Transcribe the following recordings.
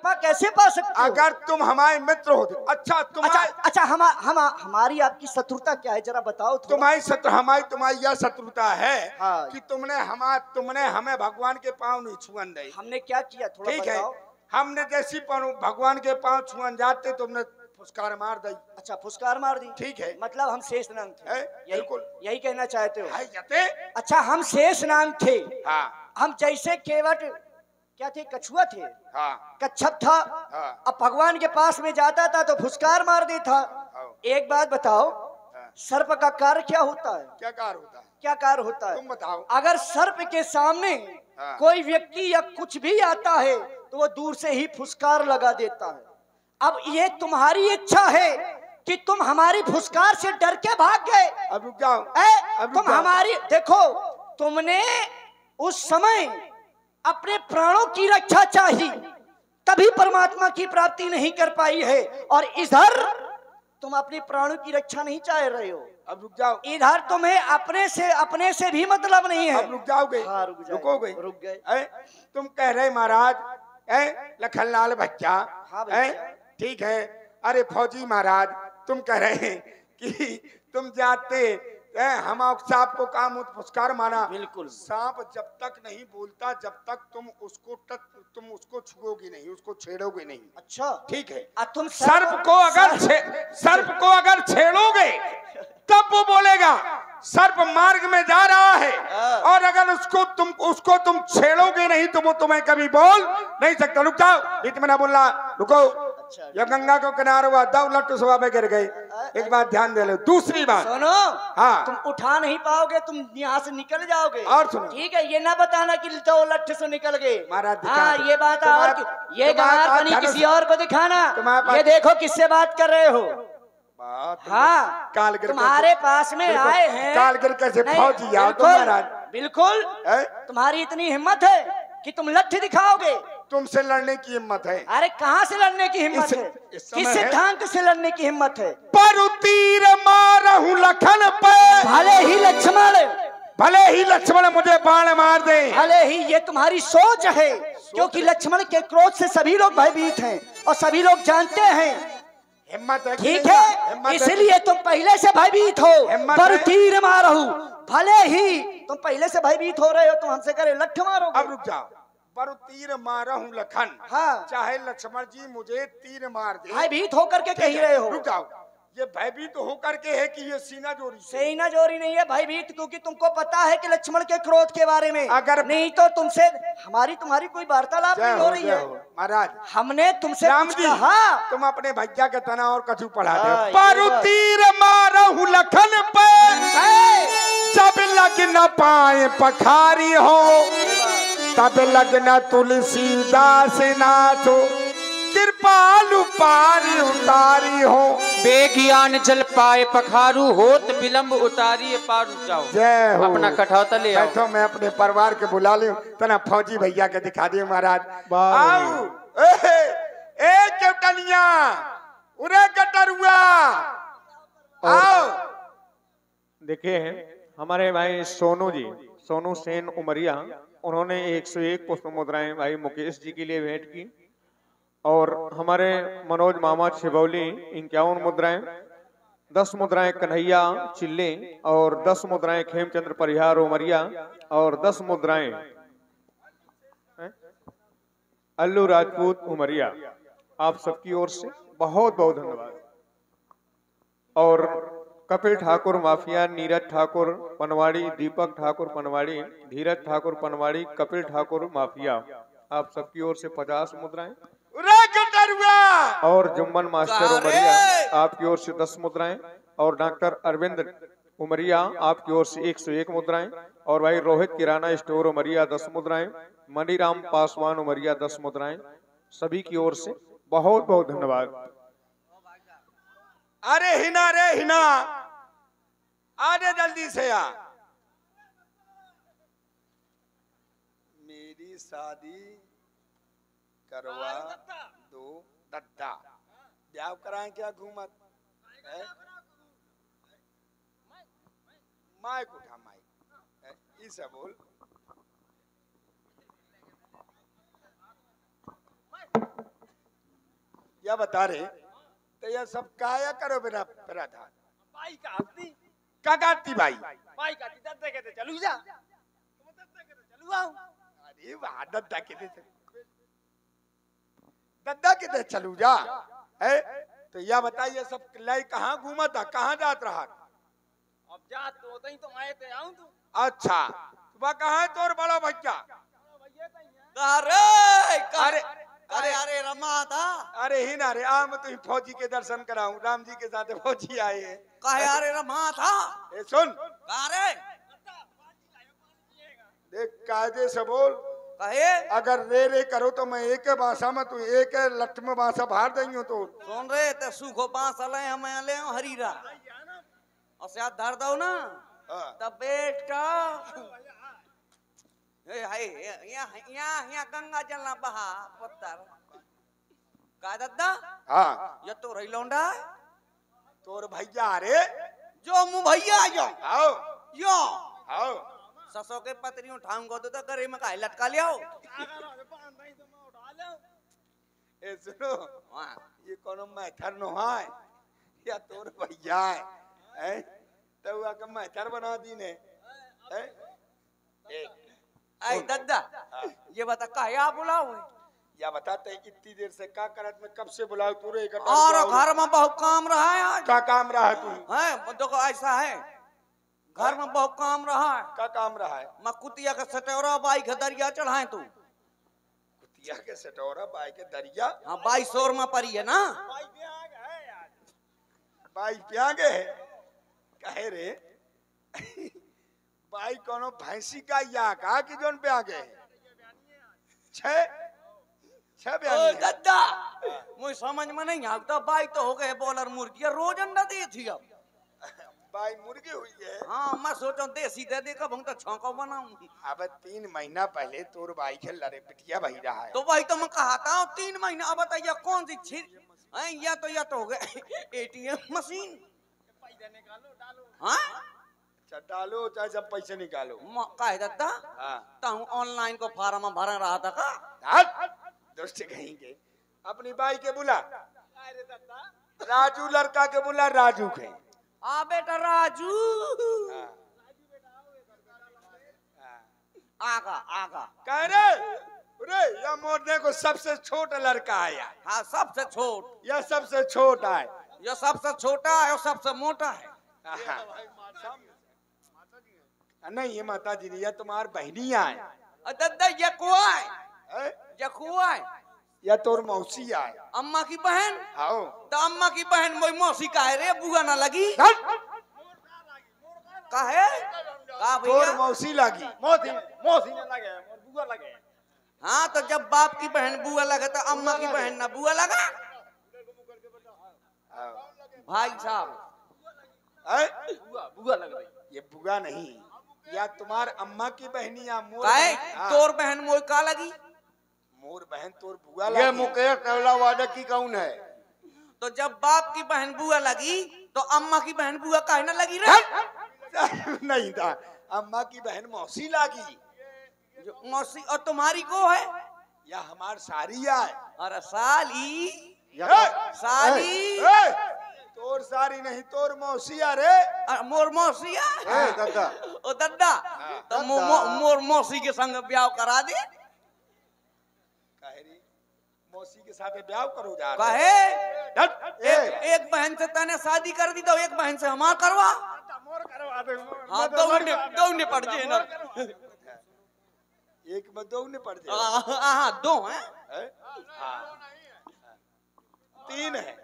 कृपा कैसे पा सकते हो? अगर तुम हमारे मित्र होते। अच्छा अच्छा हमारी आपकी शत्रुता क्या है, जरा बताओ थोड़ा। तुम्हारी शत्रु तुम्हारी यह शत्रुता है हाँ। कि तुमने हमें भगवान के पाँव नहीं छुअन दे। हमने क्या किया थोड़ा ठीक बताओ। है, हमने जैसी भगवान के पाँव छुअन जाते तुमने फुसकार मार दी। अच्छा फुसकार मार दी। ठीक है, मतलब हम शेष नाग थे, बिल्कुल यही कहना चाहते हो? जते। अच्छा हम शेष नाग थे। हाँ। हम जैसे केवट क्या थे, कछुआ थे। हाँ। कच्छप था। हाँ। अब भगवान के पास में जाता था तो फुसकार मार देता। हाँ। एक बात बताओ, हाँ। सर्प का कार्य क्या होता है? क्या कार्य होता है? क्या कार्य होता है तुम बताओ। अगर सर्प के सामने हाँ। कोई व्यक्ति या कुछ भी आता है तो वो दूर से ही फुसकार लगा देता है। अब ये तुम्हारी इच्छा है कि तुम हमारी फुसकार से डर के भाग गए। अब रुक जाओ। तुम हमारी देखो, तुमने उस समय अपने प्राणों की रक्षा चाहिए, तभी परमात्मा की प्राप्ति नहीं कर पाई है, और इधर तुम अपने प्राणों की रक्षा नहीं चाह रहे हो। अब रुक जाओ। इधर तुम्हें अपने से भी मतलब नहीं है। अब रुक जाओगे? हाँ, रुकोगे? रुक गए। तुम कह रहे महाराज लखनलाल बच्चा। हाँ बच्चा। ठीक है। अरे फौजी महाराज, तुम कह रहे हैं कि तुम जाते हम सांप को काम फुसकार माना। बिल्कुल। सांप जब तक नहीं बोलता जब तक तुम उसको छुओगे नहीं, उसको छेड़ोगे नहीं। अच्छा ठीक है। तुम सर्प को अगर छेड़ोगे तब वो बोलेगा। सर्प मार्ग में जा रहा है और अगर उसको तुम छेड़ोगे नहीं तो वो तुम्हें कभी बोल नहीं सकता। रुक जाओ, बीच में ना बोलना, रुको। या गंगा को किनारे हुआ दो लट्टू सभा में गिर गए। एक बात ध्यान दे लो। दूसरी बात सुनो। हाँ। तुम उठा नहीं पाओगे, तुम यहाँ से निकल जाओगे। और सुनो, ठीक है, ये ना बताना कि दो लट्ठे से निकल गए। महाराज हाँ, ये बात और ये गंवार किसी और को दिखाना। ये देखो किससे बात कर रहे हो। हाँ, तुम्हारे पास में आए हैं कालगिर कैसे फौजी आओ तुम महाराज। बिल्कुल। तुम्हारी इतनी हिम्मत है कि तुम लट्ठी दिखाओगे? तुमसे लड़ने की हिम्मत है? अरे कहाँ से लड़ने की हिम्मत है? किस सिद्धांत से लड़ने की हिम्मत है? पर तीर मारहूं लखन पे, भले ही लक्ष्मण मुझे बाण मार दे। भले ही, ये तुम्हारी सोच है, क्योंकि लक्ष्मण के क्रोध से सभी लोग भयभीत हैं और सभी लोग जानते हैं। हिम्मत है, ठीक है, इसलिए तुम पहले से भयभीत हो। पर तीर मारहूं, भले ही तुम पहले से भयभीत हो रहे हो, तुम हमसे करे लठ मारो। अब रुक जाओ। पर तीर मारहूं लखन। हाँ। चाहे लक्ष्मण जी मुझे तीर मार दे। भयभीत होकर के कह रहे हो। रुक जाओ, ये भयभीत होकर के है कि ये सीना जोरी नहीं है भयभीत, क्योंकि तुमको पता है कि लक्ष्मण के क्रोध के बारे में। अगर नहीं तो तुमसे तुम्हारी कोई वार्तालाप नहीं हो रही है महाराज। हमने तुमसे राम जी, हाँ। तुम अपने भैया के तना और कछु पढ़ा दे। पर तीर मारहूं लखन पे, जब लग न पाए पखारी हो, तब लगना तुलसीदास नाथो, कृपालु पारी उतारी हो। बेगियान जल पाए पखारू, होत विलंब उतारी पारू जाओ। जय हो। अपना कठौता ले आओ। बैठो, मैं अपने परिवार के बुला लूं। तना फौजी भैया के दिखा दियो महाराज। आओ ए केवटनिया, उरे कटरुआ आओ। देखिए हमारे भाई सोनू सेन उमरिया, उन्होंने 101 पुष्प मुद्राएं भाई मुकेश जी के लिए भेंट की, और हमारे मनोज मामा छिबौली 51 मुद्राएं, 10 मुद्राएं कन्हैया चिल्ले, और 10 मुद्राएं खेमचंद्र परिहार उमरिया, और 10 मुद्राएं अल्लू राजपूत उमरिया। आप सबकी ओर से बहुत बहुत धन्यवाद। और कपिल ठाकुर माफिया, नीरज ठाकुर पनवाड़ी, दीपक ठाकुर पनवाड़ी, धीरज ठाकुर पनवाड़ी, कपिल ठाकुर माफिया, आप सबकी ओर से 50 मुद्राएं, और जुम्मन मास्टर उमरिया आपकी ओर से 10 मुद्राएं, और डॉक्टर अरविंद उमरिया आपकी ओर से 101 मुद्राएं, और भाई रोहित किराना स्टोर उमरिया 10 मुद्राएं, मणिराम पासवान उमरिया 10 मुद्राएं। सभी की ओर से बहुत बहुत धन्यवाद। अरे हिना आने जल्दी से आ। मेरी शादी करवा दो दद्दा। ब्याह कराएं क्या घूमत है? माइक उठा, माइक इसे बोल। या बता रहे तो यह सब काया करो बिना प्रधान भाई काटती का काटती भाई भाई काटती दद्दा कहते चलू जा तुम दद्दा कहते चलू आओ अरे वाह दद्दा के चलू जा है तो यह बताइए सब लाई कहाँ घूमा था कहाँ जात रहा अब जा तो तई तो आए थे आऊं तू अच्छा वह कहाँ है तोर बड़ा भैया भैया तई है अरे अरे अरे रमा था अरे ही ना रे आम तो फौजी के दर्शन कराऊं राम जी के साथ फौजी आए हैं कहे अरे रमा था ए सुन अरे देख कायदे से बोल कहे अगर रे करो तो मैं एक भाषा में तू एक लठ में भाषा भार देंगे तो सुन रे ते सूखो बांस ले हमें ले हरीरा और से धर दो ना तब बेटा यहाँ गंगा जल ना बहा पत्थर का दद्दा हाँ ये तो रही लौंडा तोर भैया रे जो मुँह भैया जो आओ यो आओ ससो के पत्नी उठाऊंगा तो करे में काहे लटका लियाओ ए सुनो ये कोनो मैथर नो है या तोर भैया है तो वो का मैथर बना दी ने हैं ऐ दद्दा ये बता काहे आप बुलाओ या बताते इतनी देर से का करत में कब से बुलाओ तू रे और घर में बहुत काम रहा है आज का काम रहा तू है देखो ऐसा है घर में बहुत काम रहा है का काम रहा है मैं कुतिया का सटोरा बाई के दरिया चढ़ाए तू कुतिया के सटोरा बाई के दरिया हाँ बाई शोर में पड़ी है ना बाई प्यागे है कहे रे बाई कोनो भैंसी का या का कि जोन पे आगे छह छह ओ बयानी है। दद्दा मुझे समझ में नहीं आता बाई तो हो गए बॉलर मुर्गी रोज अंडा दी थी अब बाई मुर्गी हुई है हाँ मैं सोचा देसी दे दे कब हम तो छौंका बनाऊं अब 3 महीना पहले तोर बाई के लड़े पिटिया बही रहा है तो भाई तो मैं कहा था 3 महीना अब बताइए कौन सी चीज या तो हो गए एटीएम मशीन हाँ अच्छा डालो चाहे जब पैसे निकालो काहे दद्दा हाँ तो ऑनलाइन को फार्म भर रहा था का दोस्त कहेंगे अपनी बाई के बुला राजू लड़का के बुला राजू के आ बेटा राजू आगा आगा कह रे यह मोरने को सबसे छोटा लड़का है यार हाँ सबसे छोट यह सबसे छोटा है ये सबसे छोटा है और सबसे मोटा है नहीं ये माता जी नहीं यह तुम्हारी बहनिया है दद्दा ये कुआ है हैं? ये कुआ है यह तोर मौसी है अम्मा की बहन आओ तो अम्मा की बहन मोई मौसी का है रे बुआ ना लगी काहे का तोर भैया मौसी लगी मौसी ने लगे और बुआ लगे हाँ तो जब बाप की बहन बुआ लगे तो अम्मा की बहन ना बुआ लगा भाई साहब हैं? बुआ लग रही ये बुआ नहीं या तुम्हार अम्मा की बहनिया मोर काहे हाँ, तोर बहन मोई का लगी मोर बहन तोर बुआ ये लगी मुकेश केवलावादा की कौन है? तो जब बाप की बहन बुआ लगी तो अम्मा की बहन बुआ काहे ना लगी रे नहीं था अम्मा की बहन मौसी लगी जो मौसी और तुम्हारी को है या हमार सारी है अरे साली ए, साली ए, तोर सारी नहीं तोर मौसी है रे मोर मौसी है ए दादा ओ दद्दा तो मोर मौसी के संग ब्याह करा दे कहेरी मौसी के साथ ब्याह करो जा कहे एक बहन से तने शादी कर दी तो एक बहन से हमार करवा मोर करवा दे हाँ दौड़ने पड़ जाए ना एक में दो ने पड़ जाए हाँ 2 हैं हाँ 3 है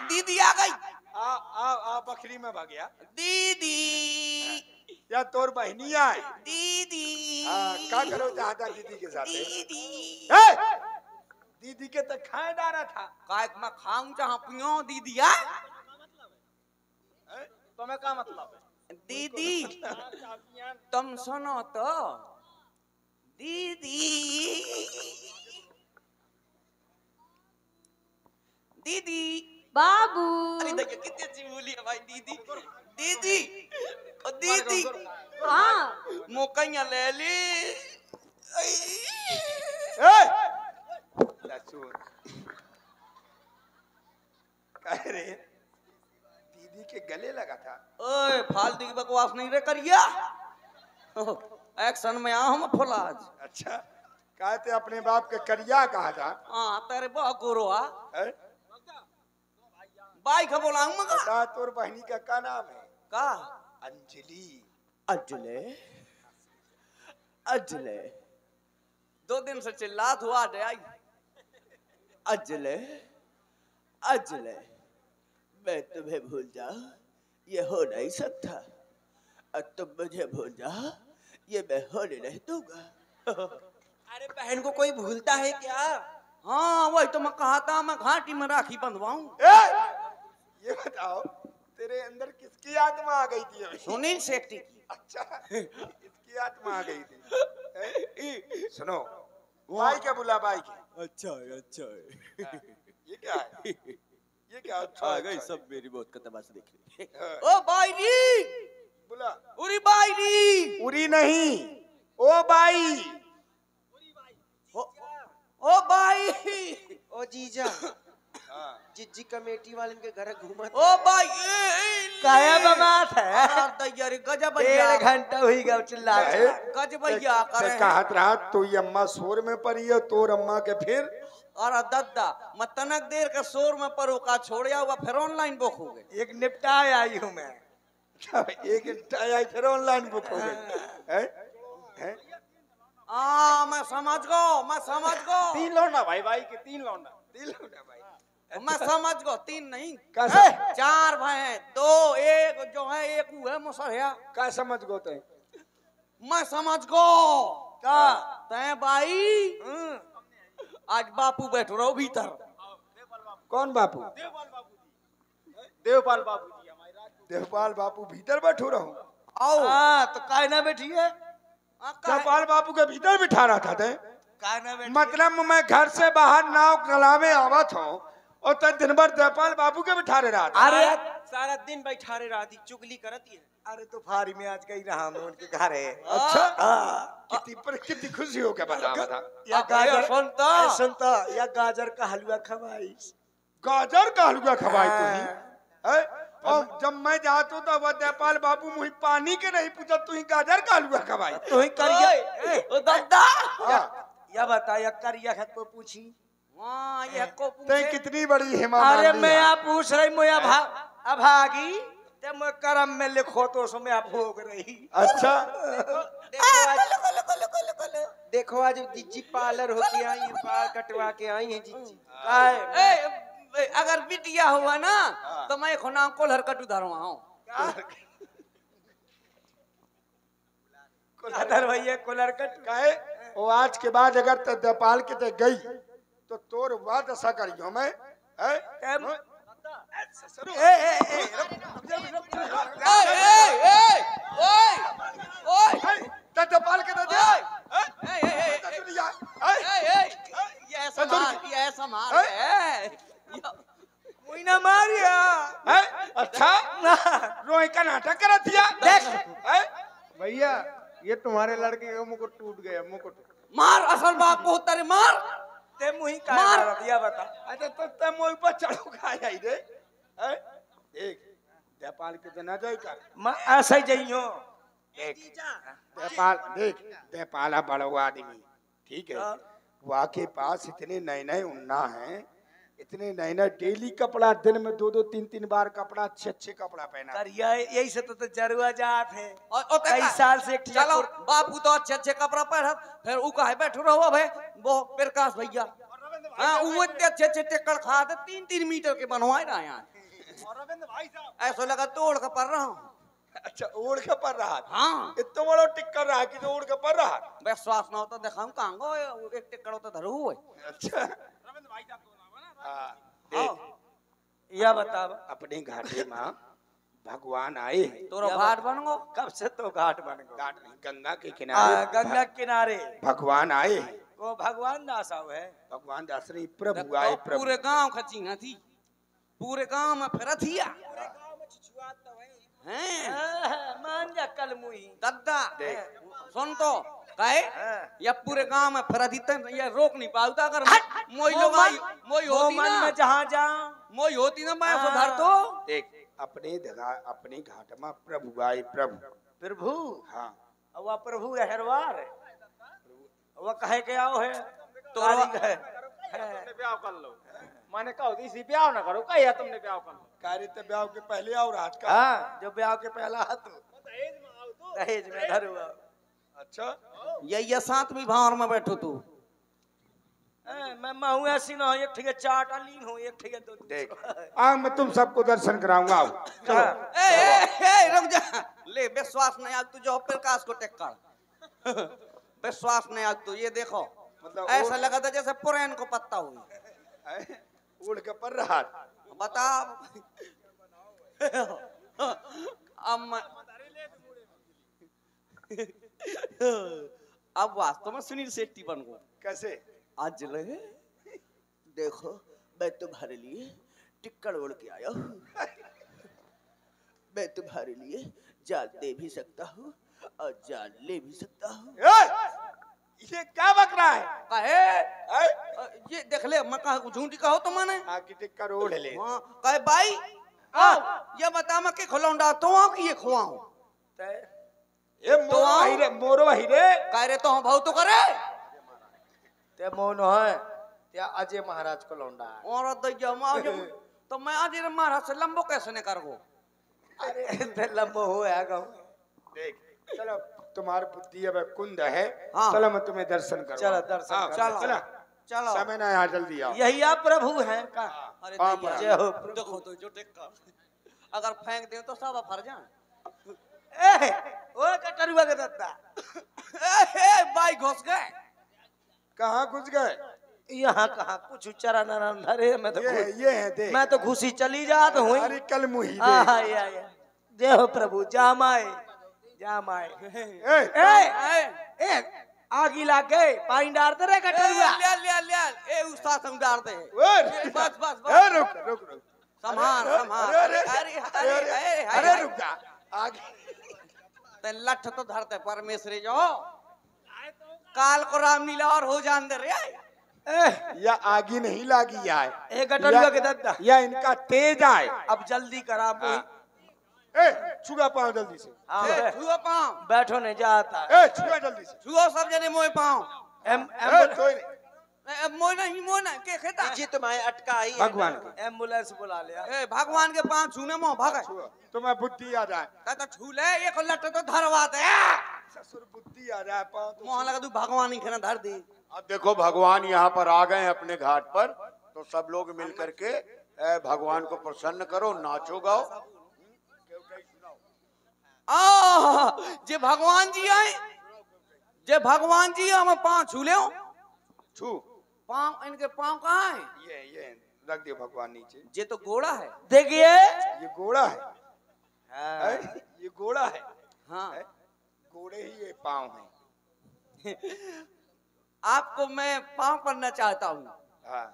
दीदी आ गई आ बकरी में भाग गया दीदी या तोर बहनिया है दीदी का करो चाहता दीदी के साथ दीदी दीदी के तो खाए डारा था काय मैं खाऊं चाह पियो दीदी आ तुम्हें क्या मतलब है दीदी तुम सुनो तो दीदी दीदी बाबू अरे देखिए कितनी अच्छी बोली है भाई दीदी दीदी ओ दीदी हाँ मोकैया ले ली कह रे दीदी के गले लगा था। ओए फालतू की बकवास नहीं रे करिया। एक्शन में आ हम फुलाज। अच्छा कहते अपने बाप के करिया कहा था। हाँ तेरे बहुत गोरो आ है? बाई का बोला हूँ मगा बता तोर बहनी का क्या नाम है? का अंजलि। अजले अजले 2 दिन से चिल्लात हुआ दे आई। अजले अजले मैं तुम्हें भूल जा ये हो नहीं सकता और तुम मुझे भूल जा ये मैं होने नहीं दूंगा। अरे बहन को कोई भूलता है क्या? हाँ वही तो मैं कहा था मैं घाटी में राखी बंधवाऊं। ये बताओ तेरे अंदर किसकी आत्मा आ गई थी अभी? सुनील शेट्टी की। अच्छा इसकी आत्मा आ गई थी। सुनो भाई क्या बोला भाई की? अच्छा है अच्छा है। ये क्या है? ये क्या अच्छा आ है, गई अच्छा सब मेरी मौत का तमाशा देख ले। ओ बाईरी है। बोला उरी बाईरी उरी नहीं ओ बाई। ओ बाई ओ जीजा जिज्जी कमेटी वाले के घर घूमा ओ बाई काया बमात है। तैयारी गजब भैया 1.5 घंटा हुई गया चिल्ला है? गज भैया करे ते कहत रहा तो ये अम्मा शोर में पड़ी है तोर अम्मा के फिर और दद्दा मैं तनक देर का शोर में परो का छोड़िया हुआ फिर ऑनलाइन बुक हो गए। एक निपटा आई हूँ मैं। एक घंटा आई फिर ऑनलाइन बुक हो गई है? हैं? मैं समझ गो 3 लौंडा भाई के 3 लौंडा। मैं समझ गो 3 नहीं कैसा 4 भाई हैं 2 1 जो है एक वो है मुसरिया। क्या समझ गो ते? मैं समझ गो का तय बाई आज बापू बैठो रहो भीतर। कौन बापू? देवपाल बाबू जी हमारे देवपाल बापू भीतर बैठो रहो। आओ हाँ तो काय ना बैठी है। देवपाल बापू के भीतर बिठा रहा था ते? काय ना बैठी मतलब मैं घर से बाहर नाव कलावे आवत हूँ और तब दिन भर देवपाल बाबू के बिठा रहा था। अरे सारा दिन बैठारे राती चुगली करती है। अरे तो फारी में आज कहीं रहा मैं उनके घर है। अच्छा कितनी खुशी हो के बता बता। या गाजर सुनता सुनता या गाजर का हलवा खवाई। गाजर का हलवा खवाई तुम्हें? और जब मैं जाता तो वह देवपाल बाबू मुझे पानी के नहीं पूछा तू ही गाजर का हलवा खवाई। तो ही करिया ओ दद्दा या बता या करिया है को पूछी। हां ये को ते पूछे कितनी बड़ी हिमा अरे मान ली मैं है। आप पूछ रही मैं अभागी ते मैं करम में लिखो तो उसमें आप भोग रही। अच्छा देखो आज जिज्जी पार्लर होके आई है, बाल कटवा के आई है जिज्जी। ए अगर बिटिया हुआ ना तो मैं खुना कोलहर कट उधरवाऊं। अदर भैया कोलर कट काहे वो आज के बाद अगर ते देवपाल के ते गई तो तोर बात ऐसा करियो मैं देवपाल के ते ये संभाल कोई ना मारिया। अच्छा रोई का नाटक करा दिया। देख भैया ये तुम्हारे लड़के का मुकुट टूट गया मुकुट। मार असल बाप को तेरे मार ते मुही का मार। मार दिया बता। अच्छा तो ते मोई पर चढ़ो खाई आई रे एक देवपाल के तो ना जाई का मैं ऐसे ही जइयो। देवपाल देख देवपाला बड़ा आदमी ठीक है वहाँ के पास इतने नए नए उन्ना हैं इतने नए नए डेली कपड़ा दिन में 2-2 3-3 बार कपड़ा अच्छे कपड़ा पहना। करिया यही से तो जरुआ जात है। और कई साल से एक चलो बापू तो अच्छे कपड़ा पहन फिर ऊ काहे बैठो रहो भाई वो प्रकाश भैया हां ऊ अच्छे टेक्कर खा दे 3-3 मीटर के बनवाए ना यहाँ और रविंद्र भाई साहब ऐसा लगा तोड़ का पड़ रहा हूँ। अच्छा ओढ़ के पर रहा हाँ इतना बड़ा टिक्कर रहा कि जो ओढ़ के पर रहा। विश्वास ना होता दिखाऊं कहाँ गो एक टेक्कर होता धरू हुए। अच्छा रविंद्र भाई साहब को नाम है ना। हाँ देख या बता अपने घाटे में भगवान आए हैं। तोरो घाट बन गो कब से तो घाट बन गो। घाट नहीं गंगा के किनारे गंगा किनारे भगवान आए हैं। वो भगवान दास आओ है। भगवान दासरी प्रभु आए प्रभु पूरे गांव खची ना थी पूरे गांव में फिर थिया हैं मान जा कल मुही। दद्दा सुन तो कहे या पूरे गांव में फिर थी ये रोक नहीं पाऊता अगर मोई लोग मोई होती मन ना में जहाँ जा मोई होती ना मैं सुधार तो देख अपने घाट में प्रभु आए प्रभु प्रभु हाँ वह प्रभु है हरवार वह कहे के आओ है तो तुमने ब्याह कर लो मैंने कहा होती इसी ब्याह ना करो कहिया तुमने ब्याह कर लो कार्य तो ब्याह के पहले आओ रात का हाँ जो ब्याह के पहला हाथ दहेज में आओ तो दहेज में धरू आओ। अच्छा ये 7वीं भावर में बैठो तू मैं महू ऐसी ना हो एक ठीक है चाट अलीन हो एक ठीक है दो देख आज मैं तुम सबको दर्शन कराऊंगा आओ चलो ए रुक जा ले विश्वास नहीं आज तुझे प्रकाश को टेक कर विश्वास नहीं आज तू ये देखो मतलब ऐसा लगा था जैसे पुरैन को पत्ता हुई उड़ के पर रहा बता अब वास्तव में सुनील शेट्टी बन गो कैसे आज ले देखो मैं तुम्हारे लिए टिक्कड़ उड़ के आया हूँ मैं तुम्हारे लिए जान दे भी सकता हूँ और जान ले भी सकता हूँ ये क्या बक रहा है कहे ये देख ले मैं कहा झूठी कहो तो मैंने आकी टिक्कर ओढ़ ले हाँ कहे भाई ये बता मैं के खिलौंडा तो कि ये खुआऊं ये मोरो हिरे कह रे तो हम भाव तो करे ते मोन है त्या अजय महाराज को लौंडा है और तो मैं आज महाराज से लंबो कैसे न कर गो अरे ते लंबो हो है गाँव देख चलो तुम्हारी बुद्धि अब कुंद है हाँ। चलो मैं तुम्हें दर्शन करूँ चलो दर्शन हाँ, करो। चलो चलो समय ना यहाँ जल्दी आओ यही आप प्रभु हैं का अरे हाँ, दैया, जय हो प्रभु। देखो तो जो टेक्का अगर फेंक दे तो सब फर जाए ए ओ कटरुआ के दत्ता भाई घुस गए कहाँ घुस गए यहाँ कहाँ कुछ चरा नरंधर है मैं तो ये है देख मैं तो घुसी चली जात हूँ अरे कल मुही जय हो प्रभु जामाए जामाए ए, ए आगी लाग गए पानी डालते रहे कटरुआ ले उस्ताद हम डाल दे ए, बस बस ए, बस रुक रुक रुक संभाल संभाल अरे, अरे रुक जा आगे ते लठ तो धरते परमेश्वरी जो काल को रामलीला और हो जान दे रे या आगे नहीं लागी आए ए कटरुआ के दत्ता या इनका तेज आए अब जल्दी करा बोई ए छुआ पाओ जल्दी से छुओ पाओ बैठो नहीं जाता ए छुआ जल्दी से छुओ सब जने मोए पाओ मोए नहीं के खेता जी तुम्हारे अटका आई है भगवान ना। को एम्बुलेंस बुला लिया ए भगवान के पांव छूने मो भागे तुम्हें बुद्धि आ जाए तो छू ले एक लट तो धरवा दे ससुर बुद्धि आ जाए पाओ तो मोह लगा तू भगवान ही खेना धर दी अब देखो भगवान यहाँ पर आ गए हैं अपने घाट पर तो सब लोग मिल करके भगवान को प्रसन्न करो नाचो गाओ जे भगवान जी आए जे भगवान जी हम पांव छू ले छू पांव इनके पांव कहाँ है ये रख दियो भगवान नीचे जे तो घोड़ा है देखिए ये घोड़ा है ये घोड़ा है हाँ घोड़े ही ये पाँव हैं आपको मैं पांव पड़ना चाहता हूँ हाँ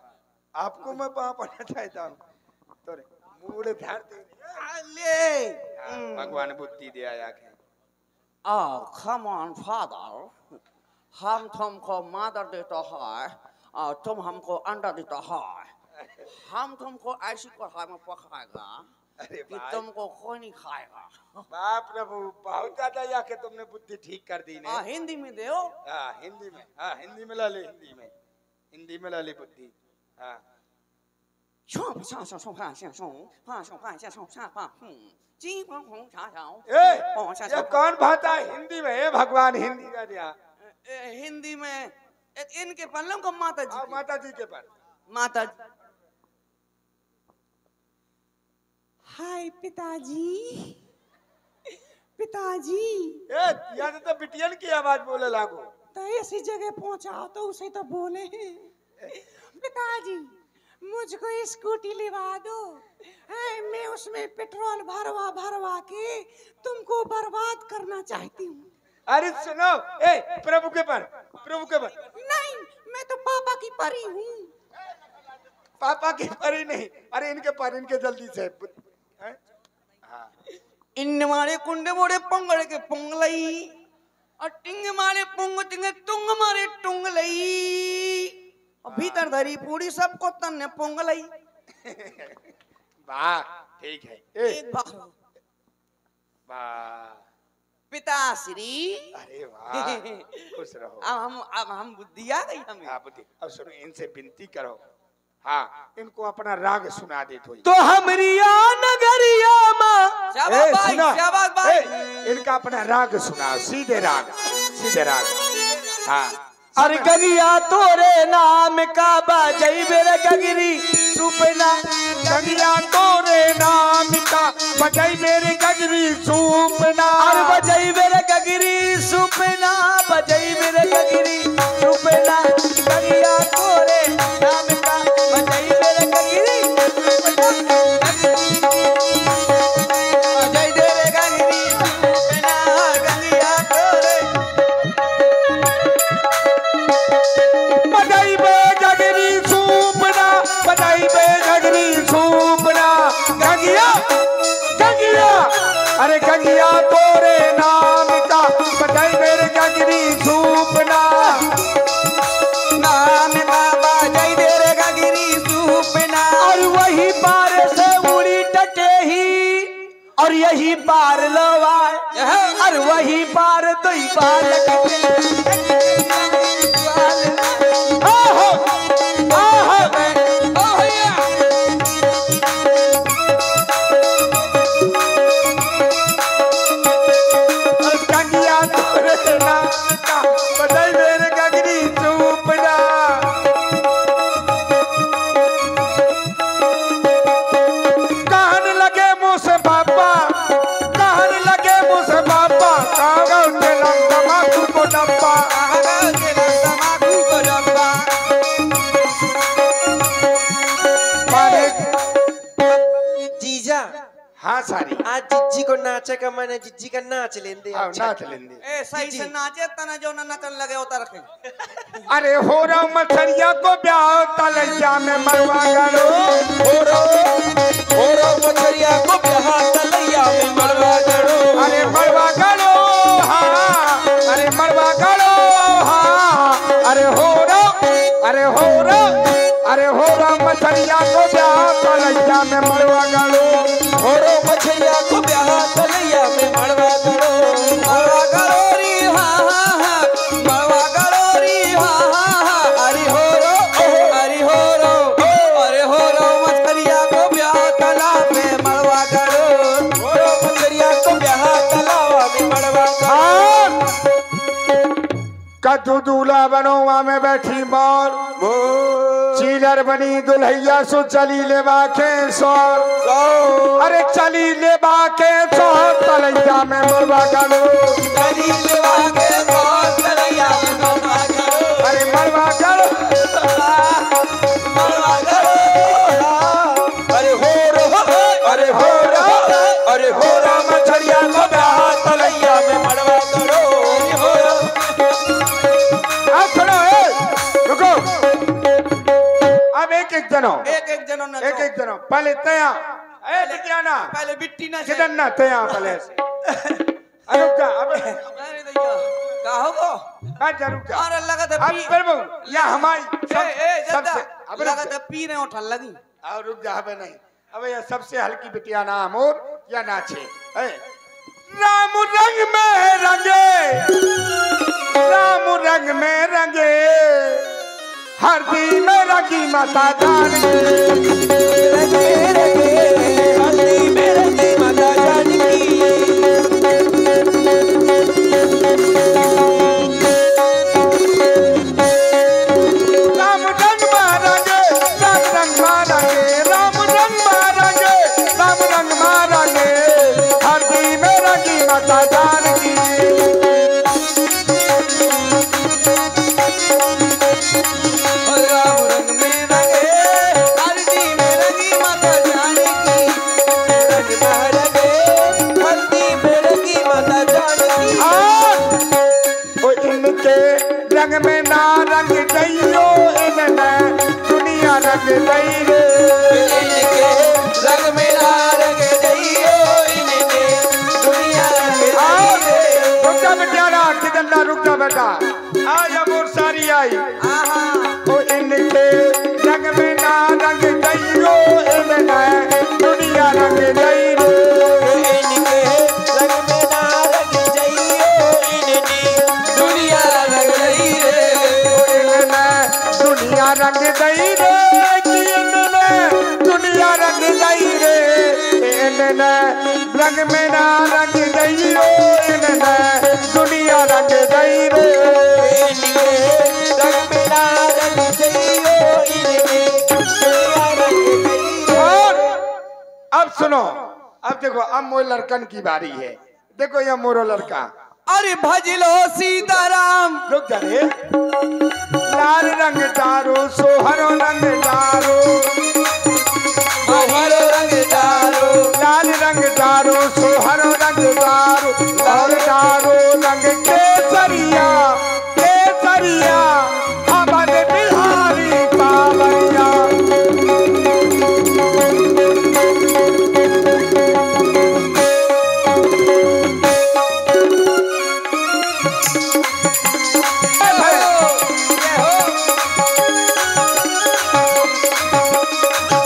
आपको मैं पाँव पड़ना चाहता हूँ तो मूड ध्यान दे ले भगवान बुद्धि दे आया के come on father हम तुमको मादर देता है और तुम हमको अंडा देता है हम तुमको ऐसी कढ़ाई में पकाएगा अरे कि तुमको कोई नहीं खाएगा बाप प्रभु बहुत ज्यादा याके तुमने बुद्धि ठीक कर दी ने हिंदी में दो हिंदी में ला ले हिंदी में ला ले बुद्धि हाँ ये कौन भाषा है हिंदी में ये भगवान हिंदी का दिया हिंदी में इनके पल्लम को माता जी माता जी के पास माता जी हाय पिताजी पिताजी यहाँ तो बिटियन की आवाज बोले लागो तो ऐसी जगह पहुंचा तो उसे तो बोले पिताजी मुझको स्कूटी लिवा दो मैं उसमें पेट्रोल भरवा भरवा के तुमको बर्बाद करना चाहती हूँ अरे सुनो प्रभु के पर नहीं मैं तो पापा की परी हूँ पापा की परी नहीं अरे इनके पर इनके जल्दी से इन मारे कुंडे मोड़े पंगड़े के पंगलई और टिंग मारे पुंग टिंगे तुंग मारे टुंगलई और भीतर धरी पूरी सबको तन्ने पुंगलई वाह ठीक है। ए, एक बार वाह पिताश्री। अरे वाह खुश रहो। अब हम बुद्धि आ गई हमें। आप अब सुनो, इनसे विनती करो, हाँ इनको अपना राग सुना दे तो हमरिया नगरिया माँ। शाबाश भाई, शाबाश भाई। इनका अपना राग सुना, सीधे राग, सीधे राग। हाँ अरे गगिया तोरे नाम का बजई बेरे गगरी सुपना। गगिया तोरे नाम का बजई मेरे गगरी सुपना। अरे बजई बेरे गगरी सुपना, बजई बेरे गगरी सुपना। गगिया तोरे नाम का बजई बेरे गगरी सुपना। बजई बेरे गगरी सुपना, गगिया तोरे बजई बे गगरी सुपना, बजई बे गगरी सुपना। गगिया गगिया अरे गगिया तोरे नाम का बजई मेरे गगरी सुपना। नाम का बजई बेरे गगरी सुपना। और वही पार से उड़ी टटेही और यही पार लवाए। और वही पार दुई बाल गगिया तोरे नाम का बजई मेरे गगरी सुपना। कहन लगे मुँह से बाबा, कहन लगे मुँह से बाबा, कागज के रंग तमाकू को डब्बा। जीजा हाँ सारी आज जिज्जी को नाचे का मैंने जिज्जी का नाच लेंदे। आओ नाच लेंगे। ए सही से नाचे तना जो ना नचन लगे होता रखे। अरे हो रहा मछरिया को ब्याह तलैया में मरवा गलो। हो रो मछरिया को ब्याह तलैया में मरवा गड़ो। अरे मरवा गलो हाँ, अरे मरवा गलो हाँ। अरे हो रहा, अरे हो रहा, अरे हो रहा मछरिया को ब्याह तलैया में मरवा गलो। हो रो मछरिया को ब्याह तलैया में मरवा गड़ो। मरवा गड़ो री हाँ हाँ हाँ, मरवा गड़ो री हाँ हाँ हाँ। अरे हो रो, अरे हो रो, अरे हो रो मछरिया को ब्याह तालाब में मरवा गड़ो। हो रो मछरिया को ब्याह तालाब में मरवा गड़ो। कद्दू दूल्हा बनोवा में बैठी मोर, चीलर बनी दुल्हैया सो चली ले बाके सोर। अरे चली ले बाके सोर तलैया में मरवा गलो। चली ले बाके सोर तलैया में मरवा गलो। अरे मरवा गलो, मरवा गलो। अरे हो रो, अरे हो रो, अरे हो रो मछरिया को ब्याह तलैया में मरवा गलो। रुको, अब एक एक जनों नचो। एक जनों पहले तया ना पहले बिट्टी ना किधर ना तया पहले से। अरे रुक जा, अब अरे दैया का होगो। जा रुक जा। अरे लगत है अब पी प्रभु या हमारी ए जदा अब लगत है पी रहे उठन लगी। और रुक जा, अबे नहीं, अबे ये सबसे हल्की बिटिया ना मोर या नाचे। राम रंग में रंगे, राम रंग में रंगे, हरदी में रंगी माता जानकी। हरदी में रंगी माता जानकी। राम रंग मारेंगे, राम रंग मारेंगे, राम रंग मारेंगे, राम रंग मारेंगे, हरदी में रंगी माता जानकी। राम रंग में रंगे, हरदी में रंगी माता जानकी। रंग मारेंगे, हरदी में रंगी माता जानकी। ओ इनके रंग में ना रंग जइयो, इनमें दुनिया रंग जई रे। इनके रंग में ना रंग जइयो, इनके दुनिया रंग जई रे। रुक जा बेटा, किधर ना रुक जा बेटा, आज मोर सारी आई। ओ इनके रंग में ना रंग जइयो, रंग में ना रंग गई रो इनने दुनिया रंग गई रे रंग में ना रंग गई रो इनने दुनिया रंग गई। और अब सुनो, अब देखो, अब मोर लड़कन की बारी है। देखो ये मोरो लड़का, अरे भजलो सीताराम। रुक जा रे। लाल रंग दारो सोहरो रंग दारो, सोहरो रंग दारो, लाल रंग दारो सोहरो रंग दारो, लाल दारो रंग केसरिया केसरिया अमर बिहारी कांवरिया।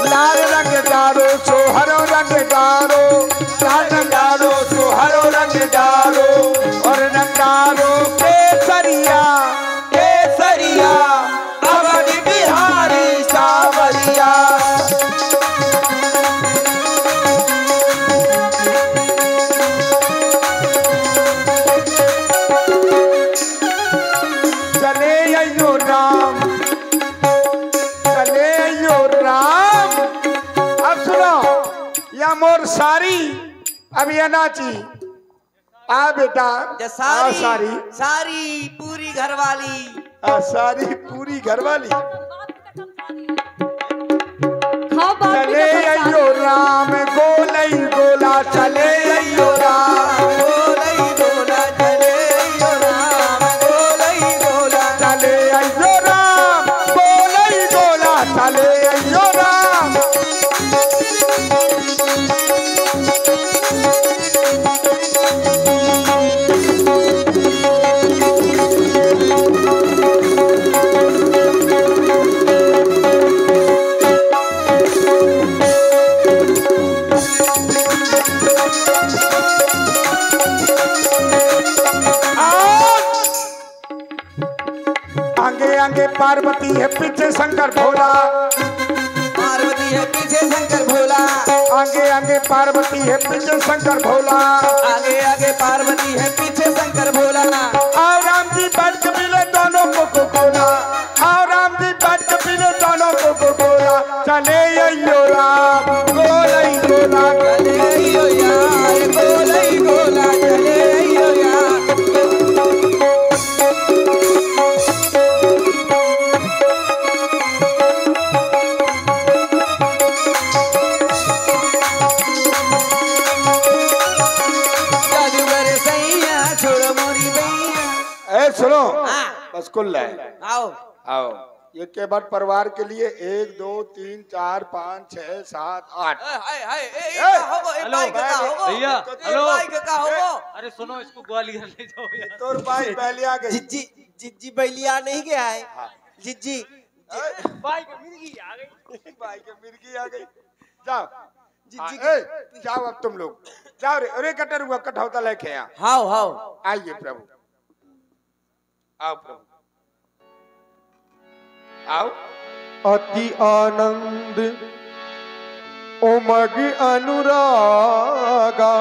लाल रंग दारो सोहरो रंग दारो, लाल रंग दारो सोहरो रंग दारो और रंगारो केसरिया केसरिया अवध बिहारी सावरिया। चले अयो राम, चले अयो राम। अब सुनो, या मोर सारी अब ये नाची आ बेटा आ सारी सारी सारी पूरी घरवाली, आ सारी पूरी घरवाली। खाओ बाप भी चले तो संसार। अयो राम गोलई गोला, चले अयो राम गोलई गोला चले अयो राम, गोलई गोला। चले अयो राम गोलई गोला, चले अयो राम। आगे आगे पार्वती है पीछे शंकर भोला, पार्वती है पीछे शंकर भोला, आगे आगे पार्वती है पीछे शंकर भोला। आगे आगे पार्वती है पीछे शंकर भोला। और राम जी बैठ के पीले दोनों को कोला, और राम जी बैठ के पीले दोनों को कोला। चले अयो राम गोलई गोला, चले अयो यार गोलई गोला, चले अयो यार। जादूगर सैया छोड़ो मोरी बैया। ए सुनो, हाँ। बस कुल है। आओ आओ, ये केवट परिवार के लिए 1 2 3 4 5 6 7 8। हाय हाय ए होगो ए बाइक का होगो भैया, हेलो बाइक का होगो। अरे सुनो, इसको ग्वालियर ले जाओ यार। तोर भाई पहले आ गई। जिज्जी जिज्जी बैलिया नहीं गया है जिज्जी बाइक मिर्गी आ गई। भाई के मिर्गी आ गई। जाओ जिज्जी जाओ, अब तुम लोग जाओ रे। अरे कटर हुआ कठौता लेके आ। हाओ हाओ आइए प्रभु, आओ प्रभु आओ। अति आनंद उमग अनुरागा,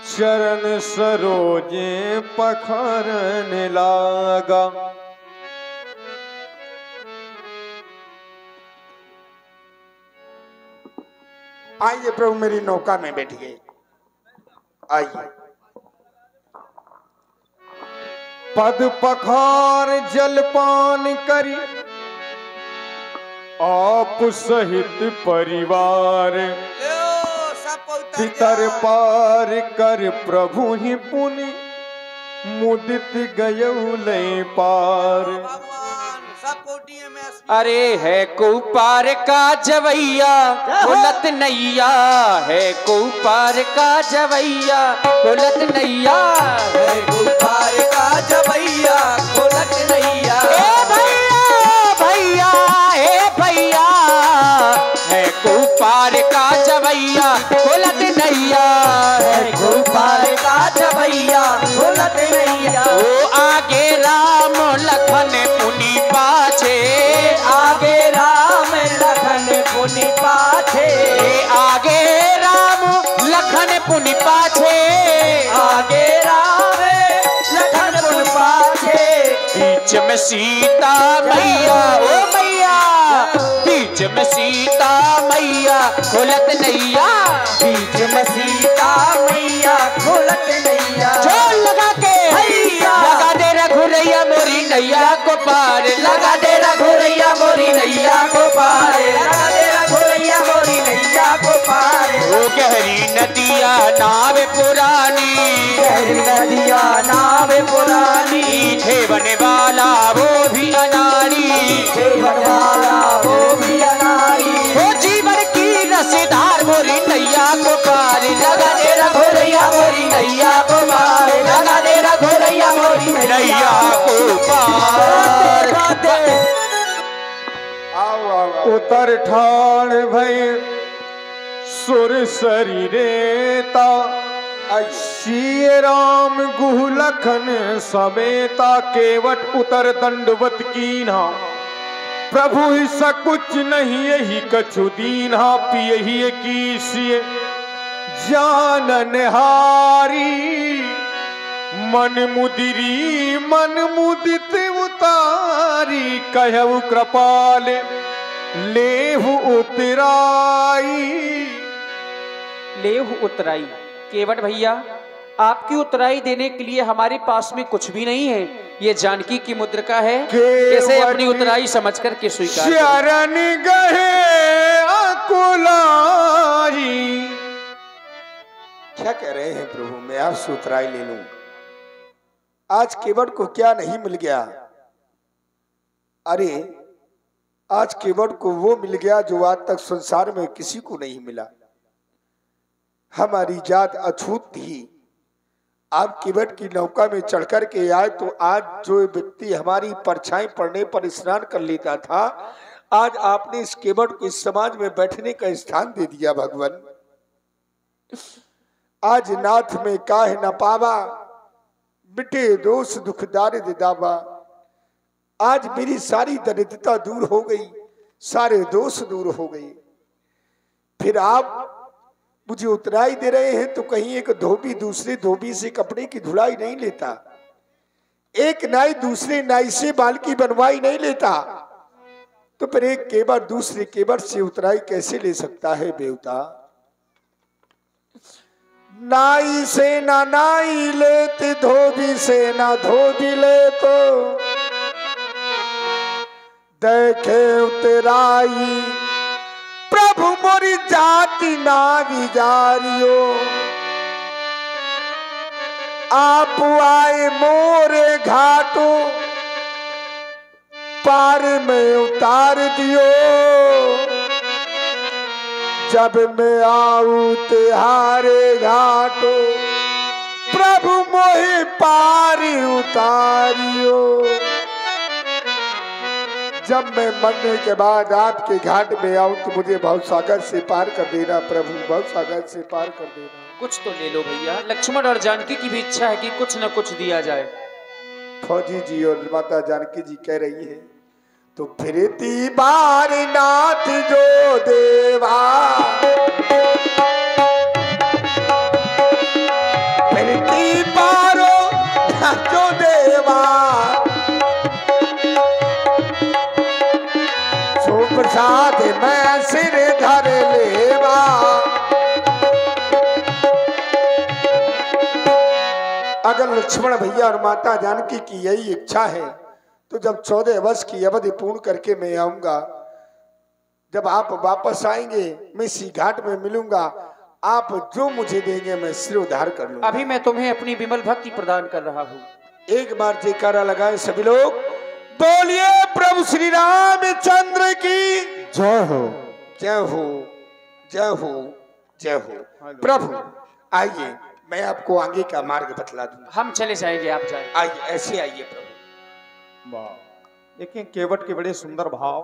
चरण सरोजे पखरन लागा। आइए प्रभु, मेरी नौका में बैठिए। आइए। पद पखार जलपान करी, आप सहित परिवार। लो सब उतर पितर पार कर प्रभु ही पुनि, मुदित गयौ लय पार। भगवान सब कोटियों में अरे है कुपार का जवैया उलत नैया, है कुपार का जवैया उलत नैया, है कुपार का जवैया उलट नैया। भैया हे भैया, है कुपार का जवैया उलट नैया, है कुपार का जवैया उलट नैया। ओ आगे राम लखन पुनि पाछे, आगे राम लखन पुनि पाछे, आगे राम लखन पुनि सीता मैया ओ मैया, बीच में सीता मैया खोलत नैया, बीच में सीता मैया खोलत नैया। झोल लगा के लगा दे रघुरैया मोरी नैया को पार, लगा दे रघुरैया मोरी नैया को पार, लगा दे रघुरैया मोरी नैया को पार। वो गहरी नदिया नाव पुरानी, गहरी नदिया नाव पुरानी, ठेवने वाला वो भी अनाड़ी, ठेवन वाला वो भी अनाड़ी। वो जीवन की रसदार मोरी नैया को पार, लगा दे रघुरैया मोरी नैया को पार, लगा दे रघुरैया मोरी नैया को पार। उतर ठाण भय सुर शरीरेता, श्री राम गुह लखन समेता, केवट उतर दंडवत कीन्हा, प्रभु ही सकुच नहीं यही कछु दीन्हा, पियही कीसिए जानन हारी, मन मुदिरी मन मुदित उतारी, कहु कृपाल लेहु उतराई। लेहु उतराई। केवट भैया, आपकी उतराई देने के लिए हमारे पास में कुछ भी नहीं है, ये जानकी की मुद्रिका है, इसे अपनी उतराई समझ कर के स्वीकार करें। शरण गहे अकुलारी। क्या कह रहे हैं प्रभु, मैं आपसे उतराई ले लूं? आज केवट को क्या नहीं मिल गया? अरे आज केवट को वो मिल गया जो आज तक संसार में किसी को नहीं मिला। हमारी जात अछूत थी, आप केवट की नौका में चढ़कर के आए तो आज जो व्यक्ति हमारी परछाई पड़ने पर स्नान कर लेता था, आज आपने इस केवट को इस समाज में बैठने का स्थान दे दिया। भगवान आज नाथ में काहे न पावा, मिटे दोष दुख दारिद्र दावा। आज मेरी सारी दरिद्रता दूर हो गई, सारे दोष दूर हो गए। फिर आप मुझे उतराई दे रहे हैं तो कहीं एक धोबी दूसरे धोबी से कपड़े की धुलाई नहीं लेता, एक नाई दूसरे नाई से बाल की बनवाई नहीं लेता, तो फिर एक केवट दूसरे केवट से उतराई कैसे ले सकता है बेवता? नाई से ना नाई लेते, धोबी से ना धोबी ले, तो देखे उतराई प्रभु मोरी जाति ना विजारियो। आप आए मोरे घाटो, पार में उतार दियो। जब मैं आऊं तिहारे घाटो, प्रभु मोहि पार उतारियो। जब मैं मरने के बाद आपके घाट में आऊं तो मुझे भवसागर से पार कर देना प्रभु, भवसागर से पार कर देना। कुछ तो ले लो भैया, लक्ष्मण और जानकी की भी इच्छा है कि कुछ न कुछ दिया जाए। फौजी जी और माता जानकी जी कह रही है, तो फिरती बार नाथ जो देवा, फिरती बारो नाथ जो देवा, सो प्रसाद मैं सिर धर लेवा। अगर लक्ष्मण भैया और माता जानकी की यही इच्छा है तो जब 14 वर्ष की अवधि पूर्ण करके मैं आऊंगा, जब आप वापस आएंगे मैं इसी घाट में मिलूंगा, आप जो मुझे देंगे मैं सिर उधार कर लूंगा। अभी मैं तुम्हें अपनी विमल भक्ति प्रदान कर रहा हूँ। एक बार जयकारा लगाएं सभी लोग, बोलिए प्रभु श्री रामचंद्र की जय हो, जय हो, जय हो, जय हो। प्रभु आइए, मैं आपको आगे का मार्ग बतला दूंगा। हम चले जाएंगे, आप जाएं। आइए, ऐसे आइए प्रभु। देखिए केवट के बड़े सुंदर भाव।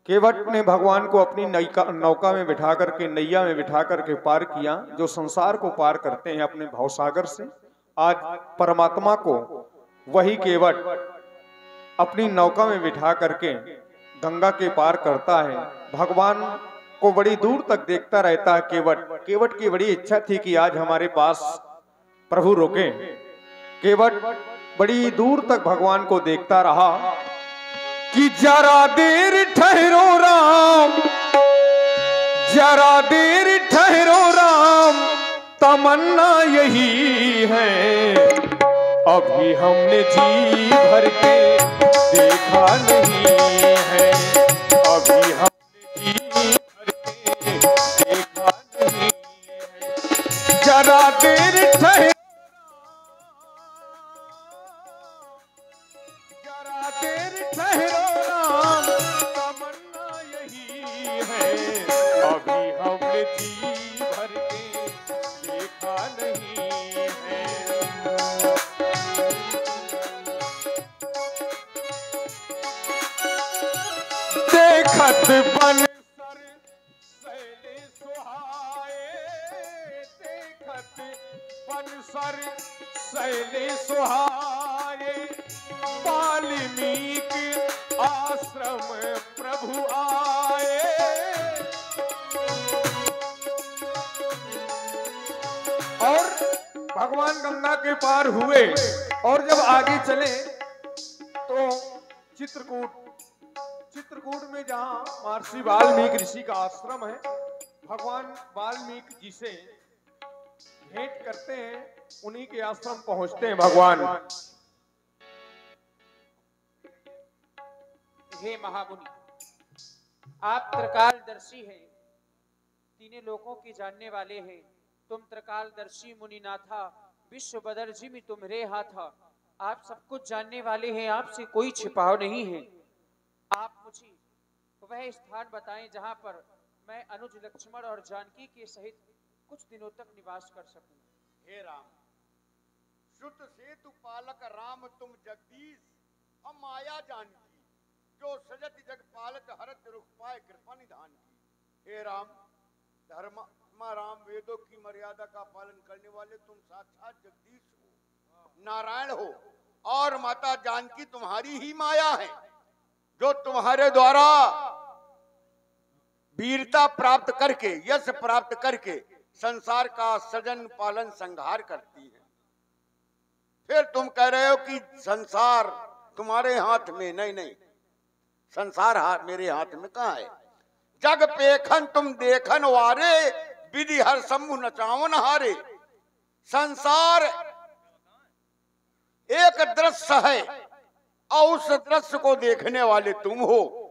केवट ने भगवान को अपनी नौका में बिठा करके, नैया में बिठा करके पार किया। जो संसार को पार करते हैं अपने भवसागर से, आज परमात्मा को वही केवट अपनी नौका में बिठा करके गंगा के पार करता है। भगवान को बड़ी दूर तक देखता रहता है केवट की बड़ी इच्छा थी कि आज हमारे पास प्रभु रुके। केवट बड़ी दूर तक भगवान को देखता रहा कि जरा देर ठहरो राम, जरा देर ठहरो राम, तमन्ना यही है, अभी हमने जी भर के देखा नहीं है, अभी हमने जी भर के देखा नहीं है, जरा देर ठहरो, जरा देर ठहरो राम, तमन्ना यही है, अभी हमने जी भर के देखा नहीं है। देखत बन सर सैले सुहाए, देखत बन सर सैले सुहाए, वाल्मीकि आश्रम प्रभु आए। और भगवान गंगा के पार हुए और जब आगे चले तो चित्रकूट में जहां महर्षि वाल्मीकि ऋषि का आश्रम है, भगवान वाल्मीकि जी से भेंट करते हैं, उन्हीं के आश्रम पहुंचते हैं भगवान। हे महामुनि, आप त्रिकालदर्शी हैं, तीनों लोकों की जानने वाले हैं। तुम त्रिकालदर्शी मुनिनाथा, विश्व बदर जिमि तुम रे हाथा। आप सब कुछ जानने वाले हैं, आपसे कोई छिपाव नहीं है। आप मुझे वह स्थान बताएं जहां पर मैं अनुज लक्ष्मण और जानकी के सहित कुछ दिनों तक निवास कर सकूं। हे राम, श्रुत सेतु पालक राम तुम जगदीश, हम माया जानकी, जो सजत जग पालक हरत रुख पाए कृपा निधान की। हे राम, धर्मा राम, वेदों की मर्यादा का पालन करने वाले तुम साक्षात जगदीश हो, नारायण हो, और माता जानकी तुम्हारी ही माया है, जो तुम्हारे द्वारा वीरता प्राप्त करके, यश प्राप्त करके संसार का सृजन पालन संहार करती है। फिर तुम कह रहे हो कि संसार तुम्हारे हाथ में, नहीं, संसार मेरे हाथ में कहाँ है। जग पेखन तुम देखन वारे, विधि हर शंभु नचावन हारे। संसार एक दृश्य है और उस दृश्य को देखने वाले तुम हो।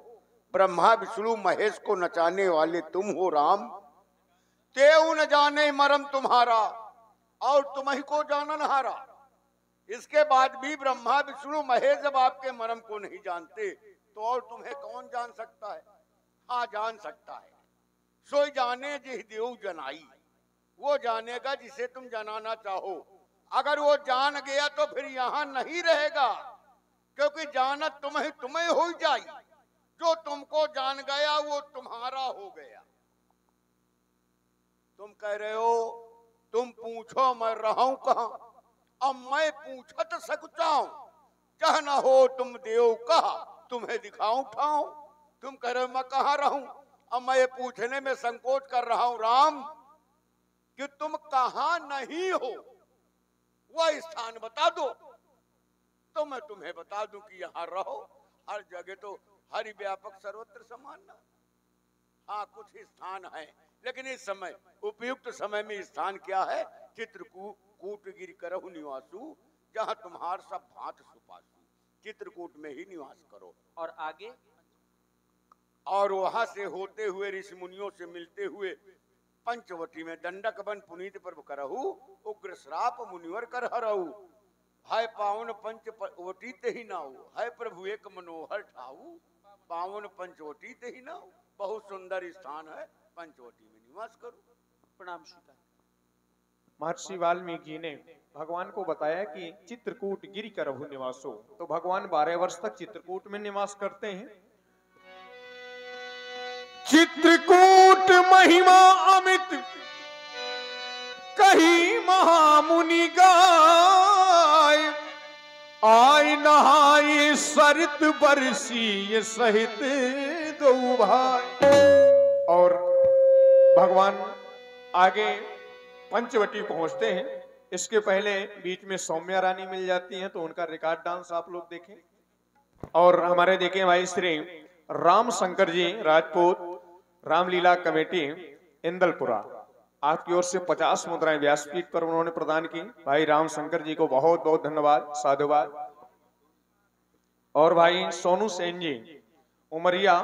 ब्रह्मा विष्णु महेश को नचाने वाले तुम हो राम। तेऊ न जाने मरम तुम्हारा, और तुम ही को जानन हारा। इसके बाद भी ब्रह्मा विष्णु महेश जब आपके मरम को नहीं जानते तो और तुम्हें कौन जान सकता है? हाँ, जान सकता है। सोई जाने जिह देव जनाई, वो जानेगा जिसे तुम जनाना चाहो। अगर वो जान गया तो फिर यहाँ नहीं रहेगा, क्योंकि जानत तुम्हें हो जाई। जो तुमको जान गया वो तुम्हारा हो गया। तुम कह रहे हो तुम पूछो मैं रहूं कहां, अब मैं पूछत सकताऊं। चाह न हो तुम देव कहा, तुम्हें दिखाऊं ठाऊं। तुम कह रहे हो मैं कहां रहूं, अब मैं ये पूछने में संकोच कर रहा हूं राम कि तुम कहां नहीं हो, वह स्थान बता दो तो मैं तुम्हें बता दूं कि यहां रहो। हर जगह तो हरि व्यापक सर्वत्र समान ना। हाँ, कुछ स्थान है, लेकिन इस समय उपयुक्त समय में स्थान क्या है? चित्रकूट गिर करहु निवासु, जहां तुम्हार सब भांत सुपासु। चित्रकूट में ही निवास करो। और आगे? और वहां से होते हुए ऋषि मुनियों से मिलते हुए पंचवटी में दंडक बन पुनीत प्रभु करहु, उग्र श्राप मुनिवर कर हरहु। हाय पावन पंचवटी ते ही नाऊ, हाय प्रभु एक मनोहर ठाऊ। पावन पंचवटी ते ही नाऊ, बहुत सुंदर स्थान है, पंचवटी में निवास करो। प्रणाम स्वीकार। महर्षि वाल्मीकि ने भगवान को बताया कि चित्रकूट गिरि करहु निवासो, तो भगवान 12 वर्ष तक चित्रकूट में निवास करते हैं। चित्रकूट महिमा अमित कही महामुनि गाय, आय नहाय सरित बरसी सहित दो भाई। और भगवान आगे पंचवटी पहुंचते हैं। इसके पहले बीच में सौम्या रानी मिल जाती हैं, तो उनका रिकॉर्ड डांस आप लोग देखें। और हमारे देखें भाई श्री राम शंकर जी राजपूत रामलीला कमेटी इंदलपुरा, आपकी ओर से 50 मुद्राएं व्यासपीठ पर उन्होंने प्रदान की। भाई राम शंकर जी को बहुत बहुत धन्यवाद, साधुवाद। और भाई सोनू सेन जी उमरिया